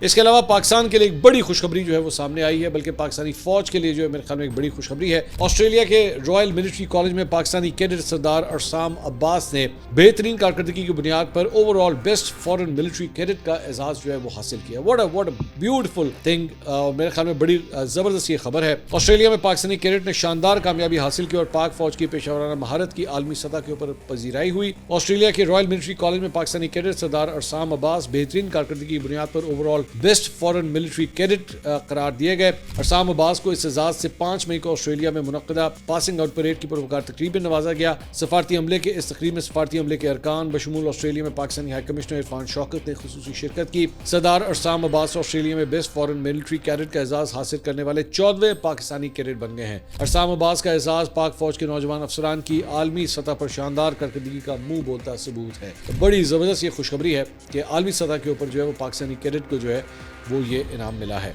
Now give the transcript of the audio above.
اس کے علاوہ پاکستان کے لیے ایک بڑی خوشخبری جو ہے وہ سامنے آئی ہے، بلکہ پاکستانی فوج کے لیے جو ہے میرے خیال میں ایک بڑی خوشخبری ہے۔ آسٹریلیا کے رائل ملٹری کالج میں پاکستانی کیڈٹ سردار ارسام عباس نے بہترین کارکردگی کی بنیاد پر overall best foreign military cadet کا اعزاز جو ہے وہ حاصل کیا۔ واٹ اے بیوٹیفل تھنگ، میرے خیال میں بڑی زبردست یہ خبر ہے۔ آسٹریلیا میں پاکستانی کیڈٹ نے شاندار کامیابی حاصل کی اور پاک فوج کی پیشہ ورانہ مہارت کی عالمی سطح کے اوپر پذیرائی ہوئی۔ آسٹریلیا کے رائل ملٹری کالج میں پاکستانی کیڈٹ سردار ارسام عباس بہترین کارکردگی کی بنیاد پر overall best foreign military cadet قرار دیے گئے۔ ارسام عباس کو اس اعزاز سے 5 مئی کو آسٹریلیا میں منعقدہ پاسنگ آؤٹ پریڈ کی پروقار تقریب میں نوازا گیا۔ سفارتی عملے کے اس تقریب میں سفارتی عملے کے ارکان بشمول آسٹریلیا میں پاکستانی ہائی کمشنر عرفان شوکت نے خصوصی شرکت کی۔ سردار ارسام عباس آسٹریلیا میں بیسٹ فارن ملٹری کیڈٹ کا اعزاز حاصل کرنے والے 14ویں پاکستانی کیڈٹ بن گئے ہیں۔ ارسام عباس کا اعزاز پاک فوج کے نوجوان افسران کی عالمی سطح پر شاندار کارکردگی کا منہ بولتا ثبوت ہے۔ بڑی زبردست یہ خوشخبری ہے کہ عالمی سطح کے اوپر جو ہے وہ پاکستانی کیڈٹ کو جو ہے وہ یہ انعام ملا ہے۔